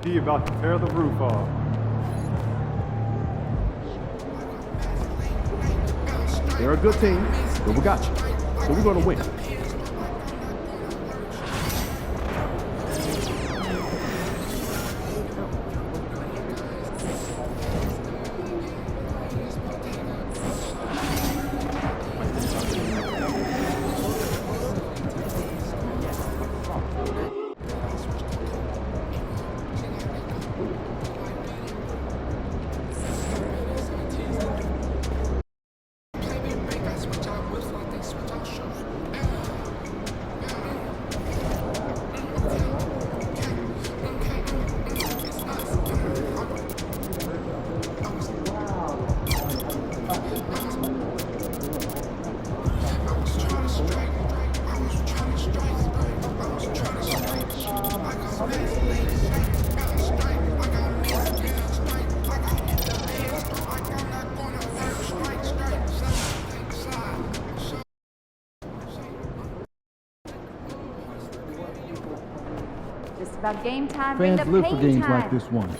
He about to tear the roof off. They're a good team, but we got you. So we're going to win. Just about game time. Bring Fans the live for pain games time. like this one.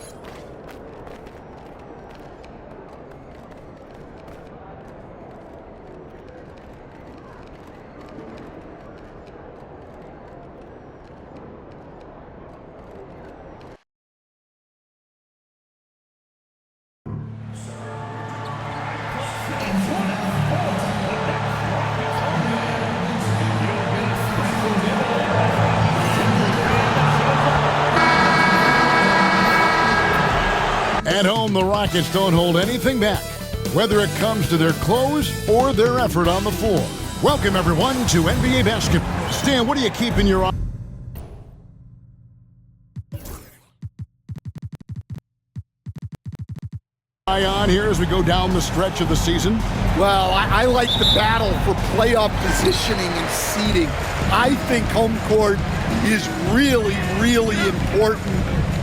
At home, the Rockets don't hold anything back, whether it comes to their clothes or their effort on the floor. Welcome, everyone, to NBA Basketball. Stan, what are you keeping your eye on here as we go down the stretch of the season? Well, I like the battle for playoff positioning and seeding. I think home court is really, really important,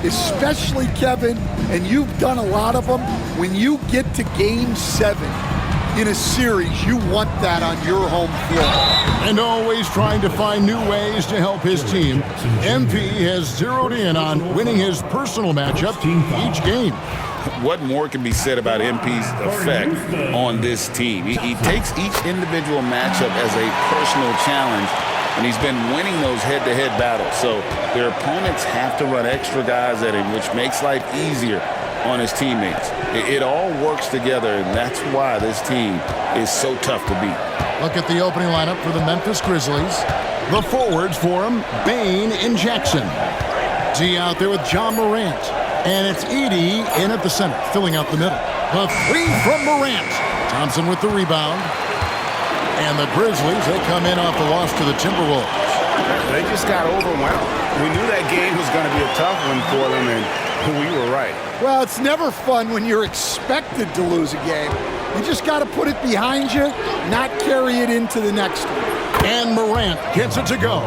especially, Kevin, and you've done a lot of them. When you get to Game 7 in a series, you want that on your home floor. And always trying to find new ways to help his team, MP has zeroed in on winning his personal matchup each game. What more can be said about MP's effect on this team? He takes each individual matchup as a personal challenge, and he's been winning those head-to-head battles. So their opponents have to run extra guys at him, which makes life easier on his teammates. It all works together, and that's why this team is so tough to beat. Look at the opening lineup for the Memphis Grizzlies. The forwards for him, Bane and Jackson. Z out there with John Morant. And it's Edey in at the center, filling out the middle. The three from Morant. Thompson with the rebound. And the Grizzlies, they come in off the loss to the Timberwolves. They just got overwhelmed. We knew that game was going to be a tough one for them, and we were right. Well, it's never fun when you're expected to lose a game. You just got to put it behind you, not carry it into the next one. And Morant gets it to go.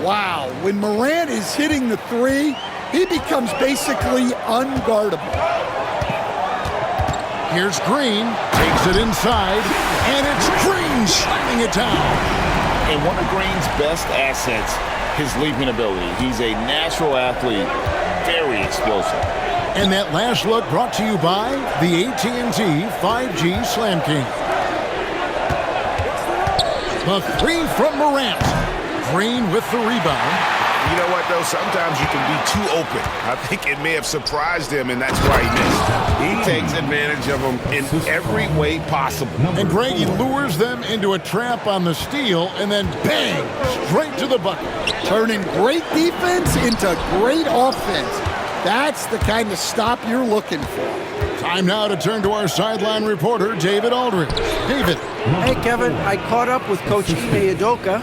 Wow, when Morant is hitting the three, he becomes basically unguardable. Here's Green, takes it inside, and it's Green slamming it down. And one of Green's best assets, his leaping ability. He's a natural athlete, very explosive. And that last look brought to you by the AT&T 5G Slam King. The three from Morant. Green with the rebound. You know what, though? Sometimes you can be too open. I think it may have surprised him, and that's why he missed. He takes advantage of them in every way possible. And Greg, he lures them into a trap on the steal, and then bang, straight to the bucket. Turning great defense into great offense. That's the kind of stop you're looking for. Time now to turn to our sideline reporter, David Aldridge. David. Hey, Kevin, I caught up with Coach Ime Udoka.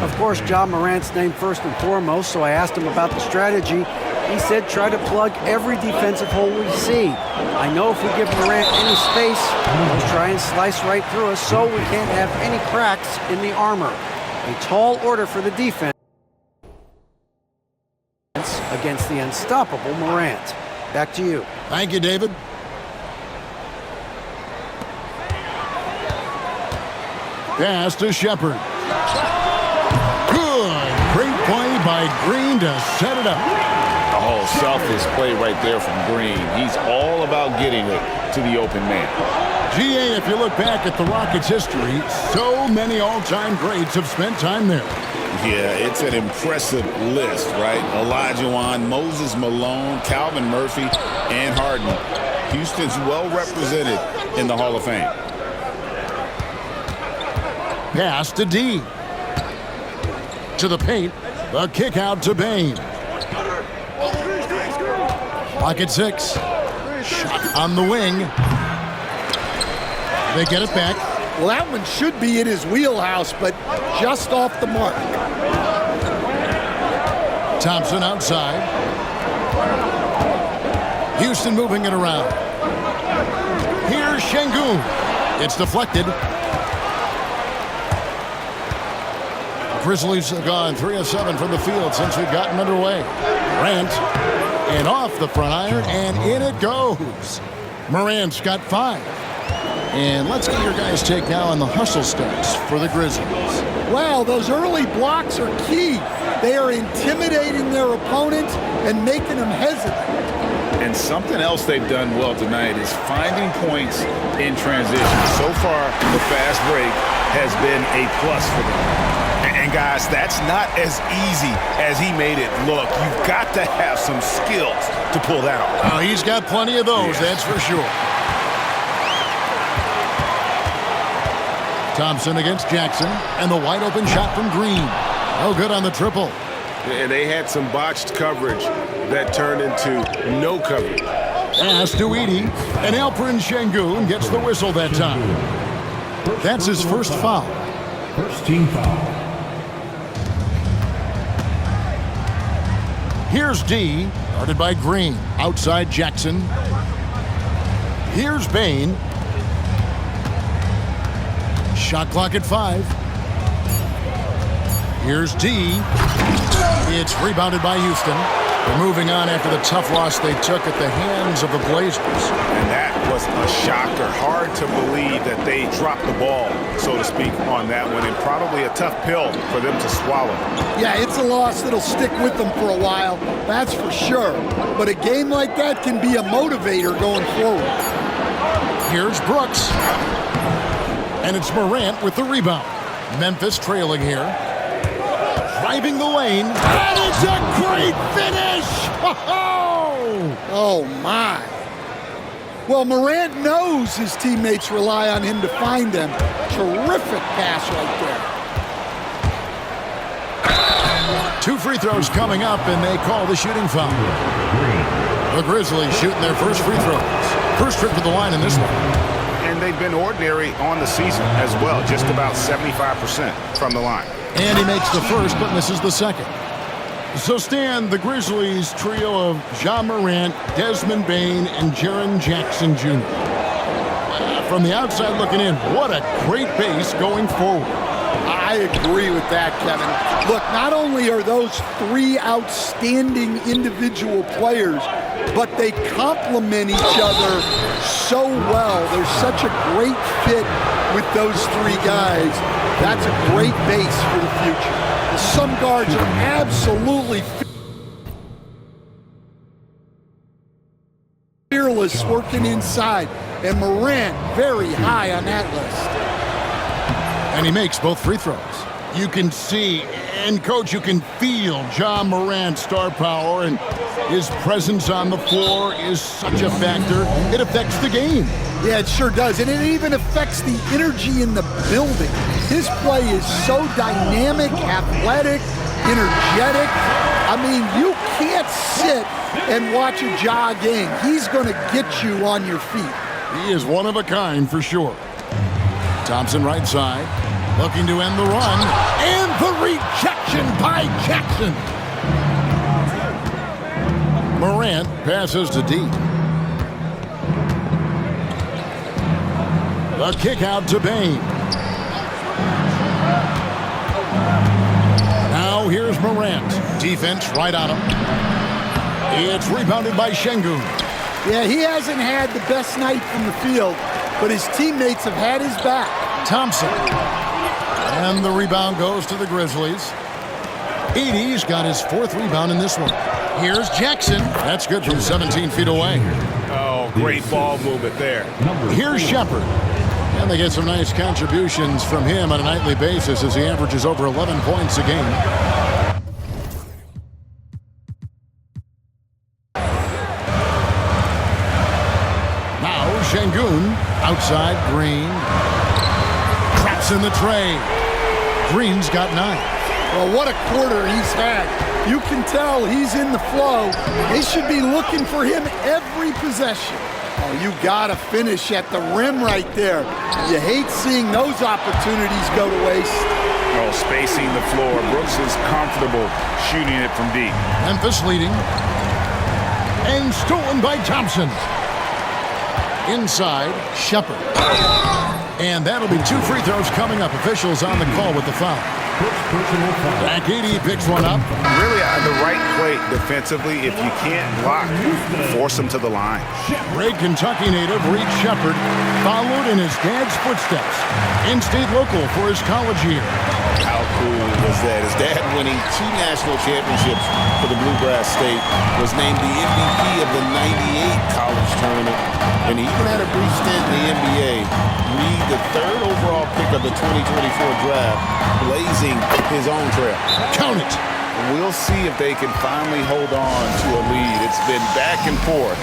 Of course, John Morant's named first and foremost, so I asked him about the strategy. He said try to plug every defensive hole we see. I know if we give Morant any space, he'll try and slice right through us, so we can't have any cracks in the armor. A tall order for the defense against the unstoppable Morant. Back to you. Thank you, David. Pass to Shepard. Good. Great play by Green to set it up. Oh, selfless play right there from Green. He's all about getting it to the open man. GA, if you look back at the Rockets' history, so many all-time greats have spent time there. Yeah, it's an impressive list, right? Olajuwon, Moses Malone, Calvin Murphy, and Harden. Houston's well represented in the Hall of Fame. Pass to D. To the paint. The kick out to Bane. Pocket 6. Shot on the wing. They get it back. Well, that one should be in his wheelhouse, but just off the mark. Thompson outside. Houston moving it around. Here's Şengün. It's deflected. Grizzlies have gone 3 of 7 from the field since we've gotten underway. Morant, and off the front iron, and in it goes. Morant's got 5. And let's get your guys' take now on the hustle starts for the Grizzlies. Well, those early blocks are key. They are intimidating their opponent and making them hesitant. And something else they've done well tonight is finding points in transition. So far, the fast break has been a plus for them. And guys, that's not as easy as he made it look. You've got to have some skills to pull that off. Oh, he's got plenty of those, that's for sure. Thompson against Jackson, and the wide open shot from Green. No good on the triple. And they had some botched coverage that turned into no coverage. Pass to Edey, and Alperen Şengün gets the whistle that time. That's his first foul. First team foul. Here's D, guarded by Green. Outside Jackson. Here's Bane. Shot clock at 5. Here's D. It's rebounded by Houston. They're moving on after the tough loss they took at the hands of the Blazers. And that was a shocker. Hard to believe that they dropped the ball, so to speak, on that one, and probably a tough pill for them to swallow. Yeah, it's a loss that'll stick with them for a while, that's for sure. But a game like that can be a motivator going forward. Here's Brooks. And it's Morant with the rebound. Memphis trailing here. Driving the lane. And it's a great finish! Oh, my. Well, Morant knows his teammates rely on him to find them. Terrific pass right there. 2 free throws coming up, and they call the shooting foul. The Grizzlies shooting their first free throws. First trip to the line in this one. And they've been ordinary on the season as well, just about 75% from the line. And he makes the first, but misses the second. So, Stan, the Grizzlies trio of Ja Morant, Desmond Bane, and Jaren Jackson Jr. From the outside looking in, what a great base going forward. I agree with that, Kevin. Look, not only are those 3 outstanding individual players, but they complement each other so well. There's such a great fit with those 3 guys. That's a great base for the future. Some guards are absolutely fearless working inside, and Morant very high on that list. And he makes both free throws. You can see, and Coach, you can feel Ja Morant's star power, and his presence on the floor is such a factor. It affects the game. Yeah, it sure does, and it even affects the energy in the building. His play is so dynamic, athletic, energetic. I mean, you can't sit and watch a Ja game. He's going to get you on your feet. He is one of a kind for sure. Thompson right side, looking to end the run, and the rejection by Jackson. Morant passes to D. The kick out to Bane. Now here's Morant. Defense right on him. It's rebounded by Şengün. Yeah, he hasn't had the best night from the field, but his teammates have had his back. Thompson. And the rebound goes to the Grizzlies. Edey's got his 4th rebound in this one. Here's Jackson. That's good from 17 feet away. Oh, great ball movement there. Here's Shepard. And they get some nice contributions from him on a nightly basis as he averages over 11 points a game. Now Şengün outside Green. Traps in the tray. Green's got 9. Well, what a quarter he's had. You can tell he's in the flow. They should be looking for him every possession. Oh, you gotta finish at the rim right there. You hate seeing those opportunities go to waste. Oh, spacing the floor. Brooks is comfortable shooting it from deep. Memphis leading. And stolen by Thompson. Inside, Shepard. And that'll be 2 free throws coming up. Officials on the call with the foul. Zach Edey picks one up. Really the right play defensively. If you can't block, force him to the line. Great Kentucky native Reed Shepard followed in his dad's footsteps. In-state local for his college year. How cool was that? His dad winning 2 national championships for the Bluegrass State, was named the MVP of the '98 college tournament, and he even had a brief stint in the NBA. Reed, the 3rd overall pick of the 2024 draft, blazing his own trail. Count it. We'll see if they can finally hold on to a lead. It's been back and forth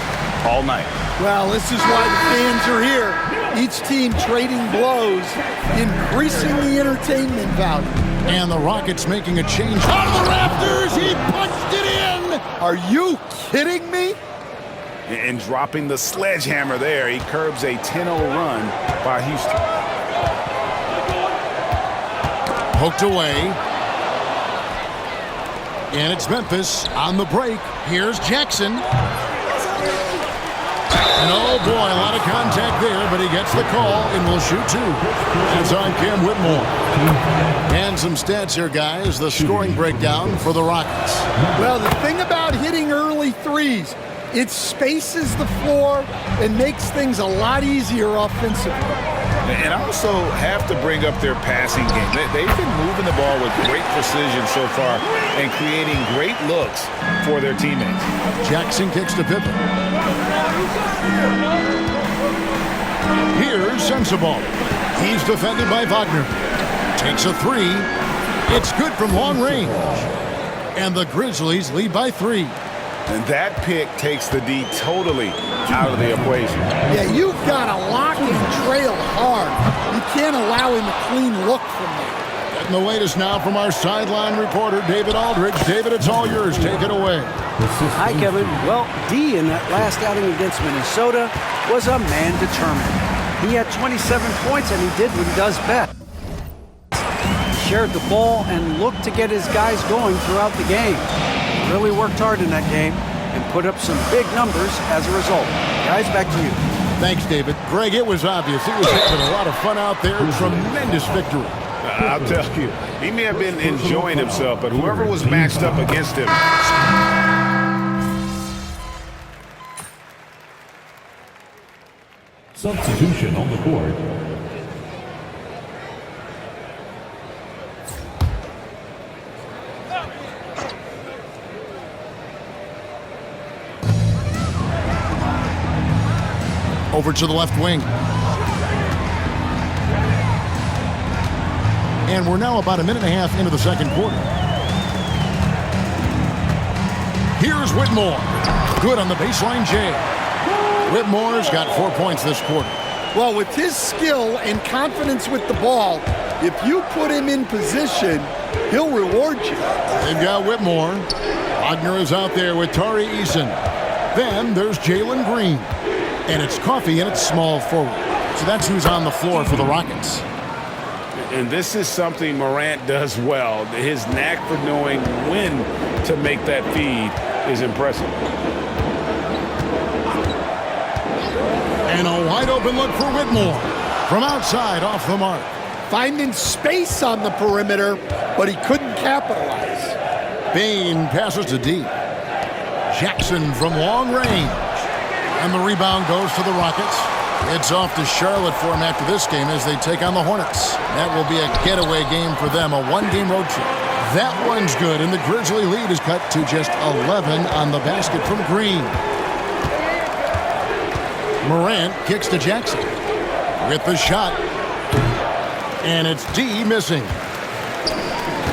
all night. Well, this is why the fans are here. Each team trading blows, increasing the entertainment value. And the Rockets making a change. Out of the rafters, he punched it in! Are you kidding me? And dropping the sledgehammer there, he curbs a 10-0 run by Houston. Poked away. And it's Memphis on the break. Here's Jackson. And oh boy, a lot of contact there, but he gets the call and will shoot 2. That's on Cam Whitmore. And some stats here, guys. The scoring breakdown for the Rockets. Well, the thing about hitting early threes, it spaces the floor and makes things a lot easier offensively. And also have to bring up their passing game. They've been moving the ball with great precision so far and creating great looks for their teammates. Jackson kicks to Pippen. Here's Sensabaugh. He's defended by Wagner. Takes a 3. It's good from long range. And the Grizzlies lead by 3. And that pick takes the D totally out of the equation. Yeah, you've got to lock and trail hard. You can't allow him a clean look from there. Getting the latest now from our sideline reporter, David Aldridge. David, it's all yours. Take it away. Hi, Kevin. Well, D in that last outing against Minnesota was a man determined. He had 27 points, and he did what he does best. He shared the ball and looked to get his guys going throughout the game. Really worked hard in that game and put up some big numbers as a result. Guys, back to you. Thanks, David. Greg, it was obvious. He was having a lot of fun out there. Tremendous victory. I'll tell you, he may have been enjoying himself, but whoever was matched up against him. Substitution on the board. Over to the left wing. And we're now about a minute and a half into the second quarter. Here's Whitmore. Good on the baseline J. Whitmore's got 4 points this quarter. Well, with his skill and confidence with the ball, if you put him in position, he'll reward you. They've got Whitmore. Wagner is out there with Tari Eason. Then there's Jalen Green. And it's Coffey and it's small forward. So that's who's on the floor for the Rockets. And this is something Morant does well. His knack for knowing when to make that feed is impressive. And a wide open look for Whitmore. From outside, off the mark. Finding space on the perimeter, but he couldn't capitalize. Bane passes to D. Jackson from long range. And the rebound goes to the Rockets. It's off to Charlotte for them after this game as they take on the Hornets. That will be a getaway game for them, a one-game road trip. That one's good, and the Grizzly lead is cut to just 11 on the basket from Green. Morant kicks to Jackson with the shot, and it's D missing.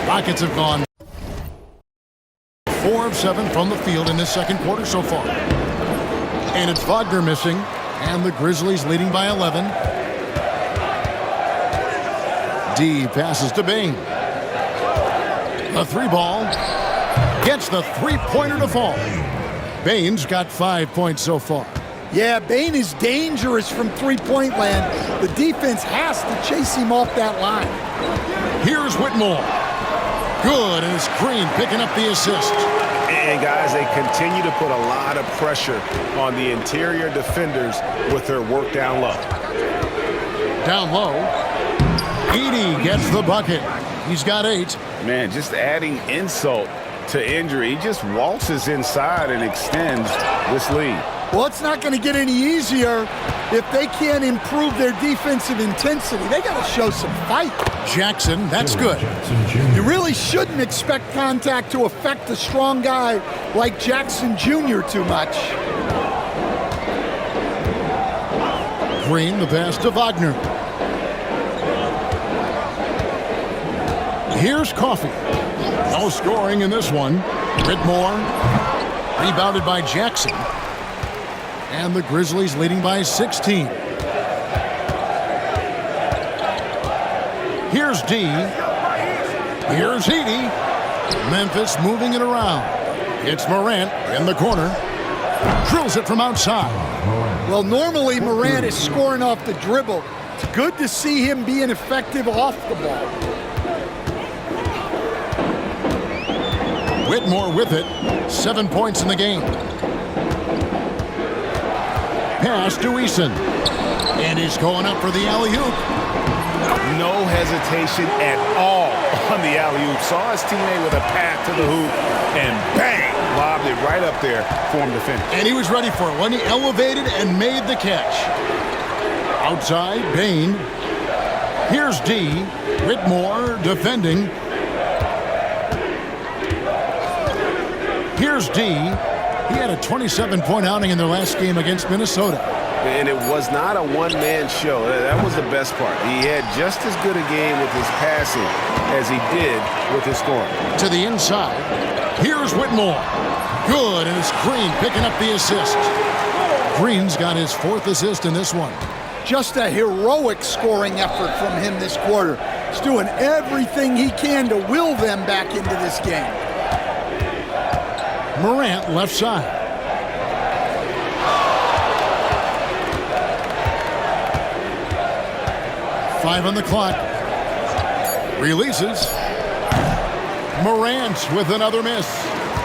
Rockets have gone 4 of 7 from the field in this second quarter so far. And it's Wagner missing, and the Grizzlies leading by 11. D passes to Bane. The 3-ball gets the 3-pointer to fall. Bane's got 5 points so far. Yeah, Bane is dangerous from three-point land. The defense has to chase him off that line. Here's Whitmore. Good, and it's Green picking up the assist. And guys, they continue to put a lot of pressure on the interior defenders with their work down low. Down low, Edey gets the bucket. He's got 8. Man, just adding insult to injury. He just waltzes inside and extends this lead. Well, it's not going to get any easier if they can't improve their defensive intensity. They got to show some fight. Jackson, that's good. You really shouldn't expect contact to affect a strong guy like Jackson Jr. too much. Green, the pass to Wagner. Here's Coffey. No scoring in this one. Whitmore, rebounded by Jackson. And the Grizzlies leading by 16. Here's D. Here's Edey. Memphis moving it around. It's Morant in the corner. Drills it from outside. Well, normally Morant is scoring off the dribble. It's good to see him being effective off the ball. Whitmore with it. 7 points in the game. Pass to Eason. And he's going up for the alley-oop. No hesitation at all on the alley-oop. Saw his teammate with a path to the hoop, and bang, lobbed it right up there for him to finish. And he was ready for it when he elevated and made the catch. Outside, Bane. Here's D. Whitmore defending. Here's D. He had a 27-point outing in their last game against Minnesota. And it was not a one-man show. That was the best part. He had just as good a game with his passing as he did with his scoring. To the inside. Here's Whitmore. Good, and it's Green picking up the assist. Green's got his 4th assist in this one. Just a heroic scoring effort from him this quarter. He's doing everything he can to will them back into this game. Morant left side. Five on the clock. Releases. Morant with another miss.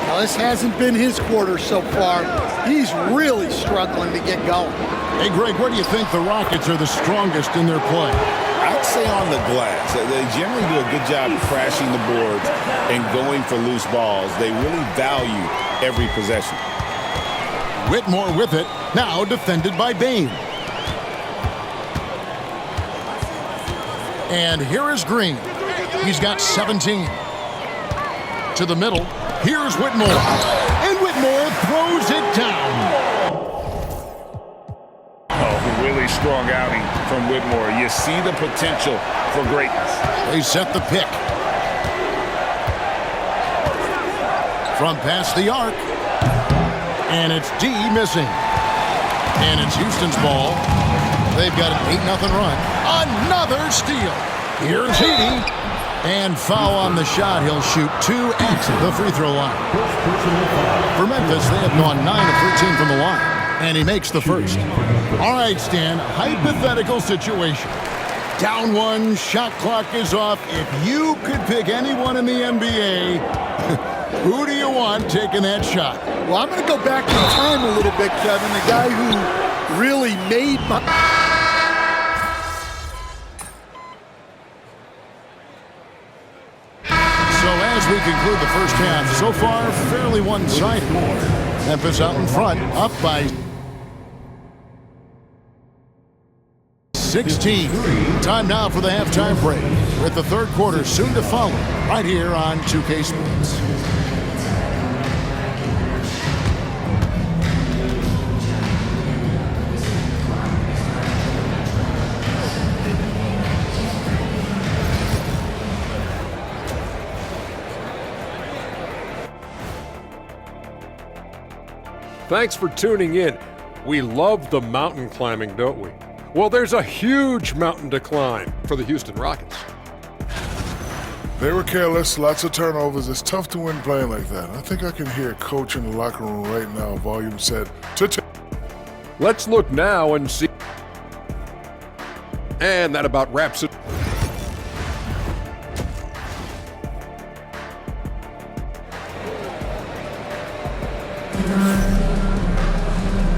Now, this hasn't been his quarter so far. He's really struggling to get going. Hey, Greg, where do you think the Rockets are the strongest in their play? I'd say on the glass. They generally do a good job crashing the boards and going for loose balls. They really value every possession. Whitmore with it. Now defended by Bane. And here is Green. He's got 17. To the middle. Here's Whitmore. And Whitmore throws it down. Oh, really strong outing from Whitmore. You see the potential for greatness. They set the pick. From past the arc. And it's D missing. And it's Houston's ball. They've got an 8-0 run. Another steal. Here's Edey. And foul on the shot. He'll shoot 2 at the free throw line. For Memphis, they have gone 9 of 13 from the line. And he makes the first. All right, Stan, hypothetical situation. Down 1, shot clock is off. If you could pick anyone in the NBA, who do you want taking that shot? Well, I'm going to go back in time a little bit, Kevin. The guy who really made my... As we conclude the first half, so far fairly one-sided. Memphis out in front, up by 16. Time now for the halftime break, with the third quarter soon to follow, right here on 2K Sports. Thanks for tuning in. We love the mountain climbing, don't we? Well, there's a huge mountain to climb for the Houston Rockets. They were careless, lots of turnovers. It's tough to win playing like that. I think I can hear coach in the locker room right now, volume set to 10. Let's look now and see. And that about wraps it.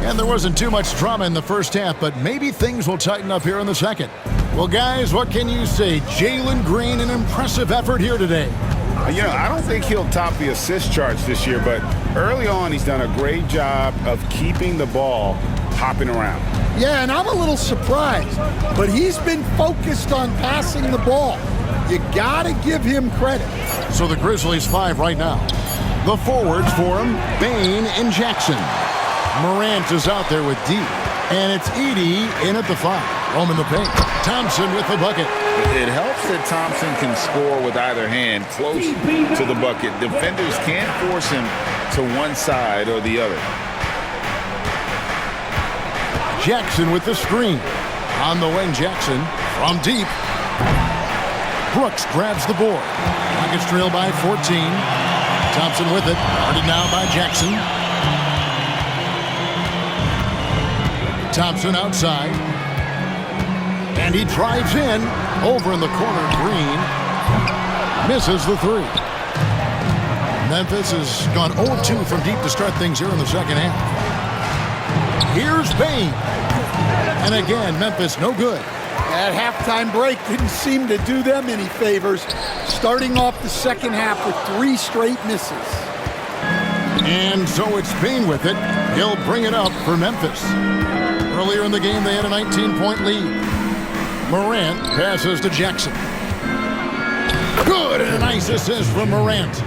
And there wasn't too much drama in the first half, but maybe things will tighten up here in the second. Well, guys, what can you say? Jalen Green, an impressive effort here today. I don't think he'll top the assist charts this year, but early on he's done a great job of keeping the ball hopping around. Yeah, and I'm a little surprised, but he's been focused on passing the ball. You gotta give him credit. So the Grizzlies 5 right now. The forwards for him, Bane and Jackson. Morant is out there with D, and it's Edey in at the 5. Home in the paint. Thompson with the bucket. It helps that Thompson can score with either hand close to the bucket. Defenders can't force him to one side or the other. Jackson with the screen. On the wing, Jackson from deep. Brooks grabs the board. Rockets trail by 14. Thompson with it. Guarded now by Jackson. Thompson outside. And he drives in. Over in the corner, Green misses the 3. Memphis has gone 0-2 from deep to start things here in the second half. Here's Bane. And again, Memphis no good. That halftime break didn't seem to do them any favors, starting off the second half with 3 straight misses. And so it's Bane with it. He'll bring it up for Memphis. Earlier in the game, they had a 19-point lead. Morant passes to Jackson. Good, and a nice assist from Morant.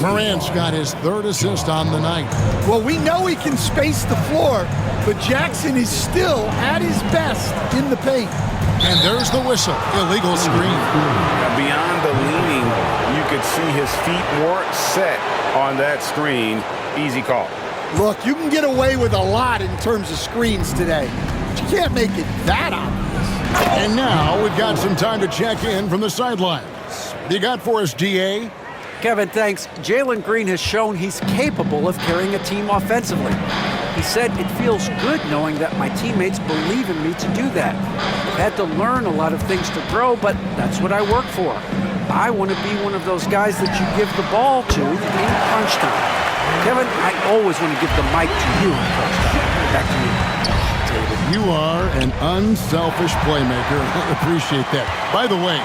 Morant's got his 3rd assist on the night. Well, we know he can space the floor, but Jackson is still at his best in the paint. And there's the whistle. Illegal screen. Beyond the leaning, you could see his feet weren't set on that screen. Easy call. Look, you can get away with a lot in terms of screens today, but you can't make it that obvious. And now we've got some time to check in from the sidelines. What do you got for us, DA? Kevin, thanks. Jalen Green has shown he's capable of carrying a team offensively. He said, "It feels good knowing that my teammates believe in me to do that. I've had to learn a lot of things to grow, but that's what I work for. I want to be one of those guys that you give the ball to in crunch time." Kevin, I always want to give the mic to you in crunch time. Back to you. You are an unselfish playmaker. I appreciate that. By the way,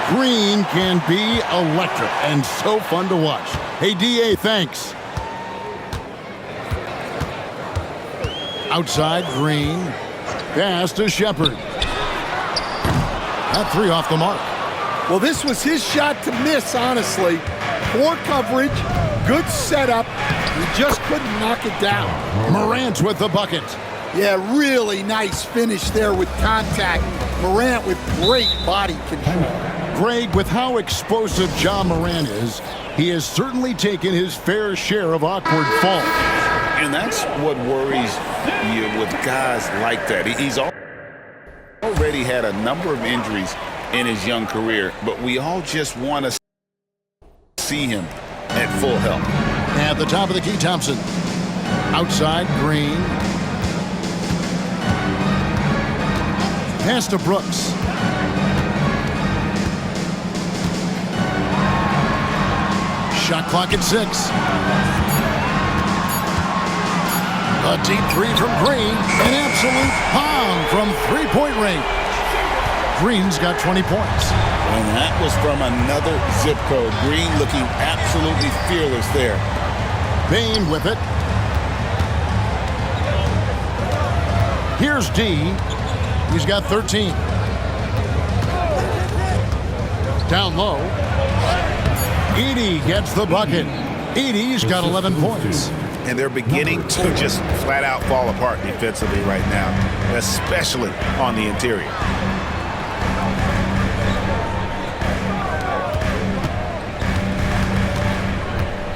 Green can be electric and so fun to watch. Hey, DA, thanks. Outside, Green. Pass to Shepard. That 3 off the mark. Well, this was his shot to miss, honestly. Poor coverage, good setup. He just couldn't knock it down. Morant with the bucket. Yeah, really nice finish there with contact. Morant with great body control. Greg, with how explosive Ja Morant is, he has certainly taken his fair share of awkward falls. And that's what worries you with guys like that. He's already had a number of injuries in his young career, but we all just want to see him at full health. At the top of the key, Thompson. Outside, Green. Pass to Brooks. Shot clock at 6. A deep 3 from Green. An absolute bomb from three-point range. Green's got 20 points. And that was from another zip code. Green looking absolutely fearless there. Bane with it. Here's D. He's got 13. Down low. Edey gets the bucket. Edey's got 11 points. And they're beginning to just flat out fall apart defensively right now, especially on the interior.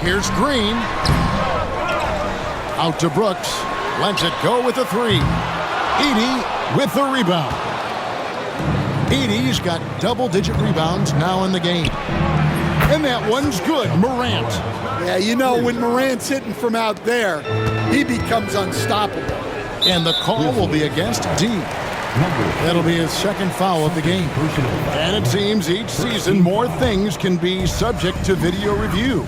Here's Green. Out to Brooks. Lets it go with a three. Edey with the rebound. Edey's got double-digit rebounds now in the game. And that one's good. Morant. Yeah, you know, when Morant's hitting from out there, he becomes unstoppable. And the call will be against D. That'll be his second foul of the game. And it seems each season more things can be subject to video review.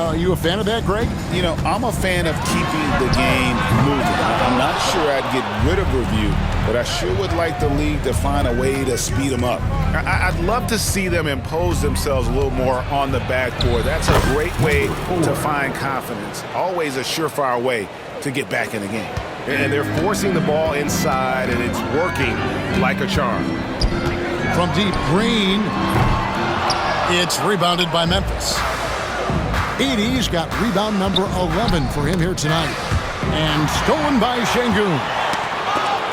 Are you a fan of that, Greg? You know, I'm a fan of keeping the game moving. I'm not sure I'd get rid of review, but I sure would like the league to find a way to speed them up. I'd love to see them impose themselves a little more on the backboard. That's a great way to find confidence. Always a surefire way to get back in the game. And they're forcing the ball inside, and it's working like a charm. From deep, Green. It's rebounded by Memphis. Edey's got rebound number 11 for him here tonight. And stolen by Şengün.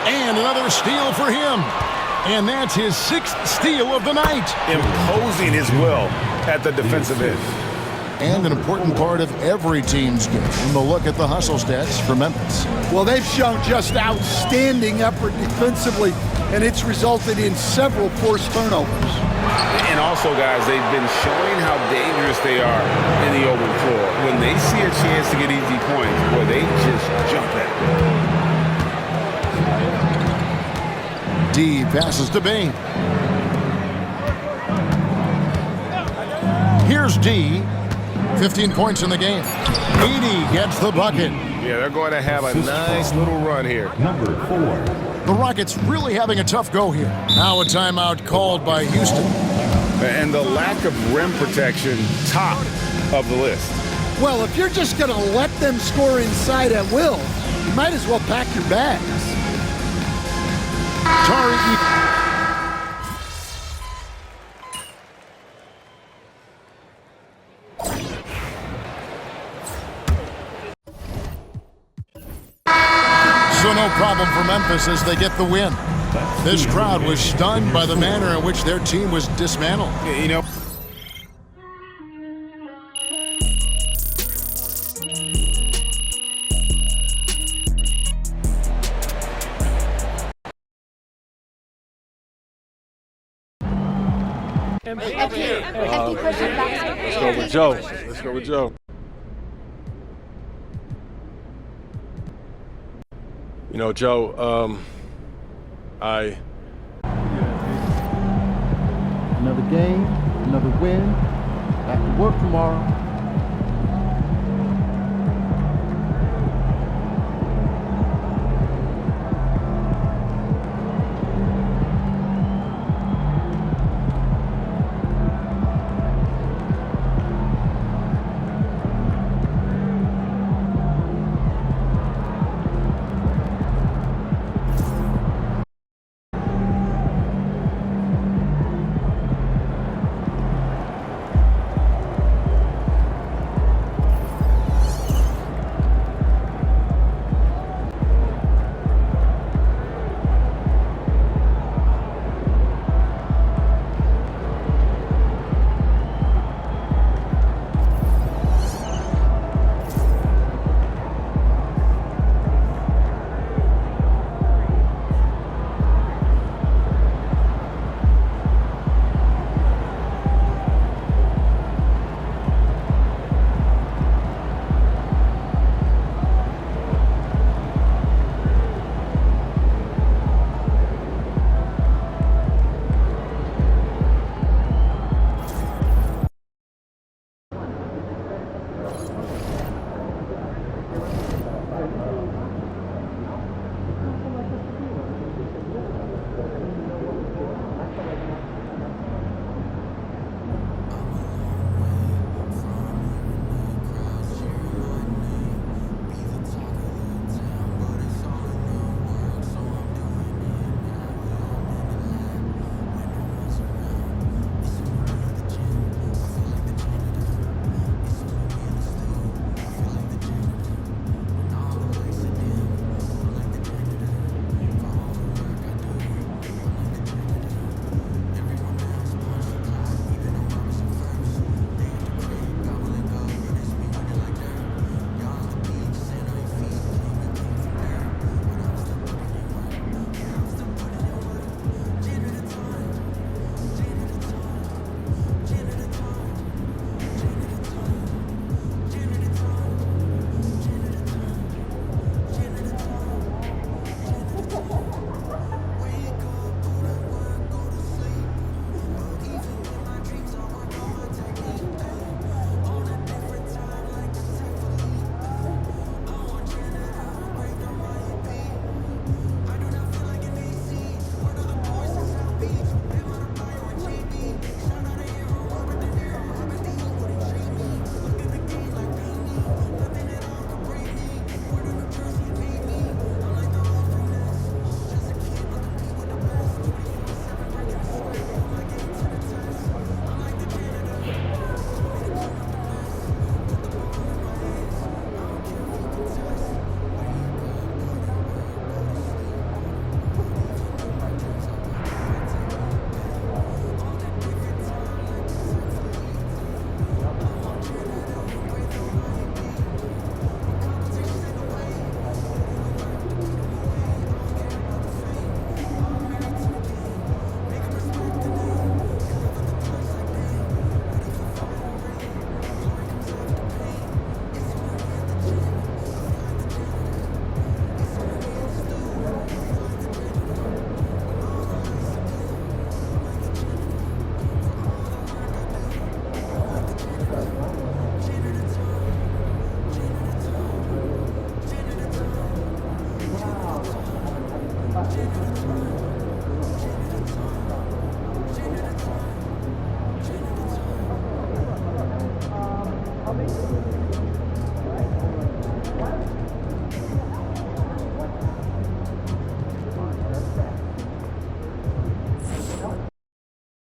And another steal for him. And that's his 6th steal of the night. Imposing his will at the defensive end. And an important part of every team's game. We'll look at the hustle stats for Memphis. Well, they've shown just outstanding effort defensively, and it's resulted in several forced turnovers. And also, guys, they've been showing how dangerous they are in the open floor. When they see a chance to get easy points, boy, they just jump at it. D passes to Bane. Here's D. 15 points in the game. Edey gets the bucket. Yeah, they're going to have a nice little run here. Number 4. The Rockets really having a tough go here. Now a timeout called by Houston. And the lack of rim protection, top of the list. Well, if you're just going to let them score inside at will, you might as well pack your bags. Tari So no problem for Memphis as they get the win. This crowd was stunned by the manner in which their team was dismantled. You know, Let's go with Joe. Let's go with Joe. You know, Joe, Another game, another win. Back to work tomorrow.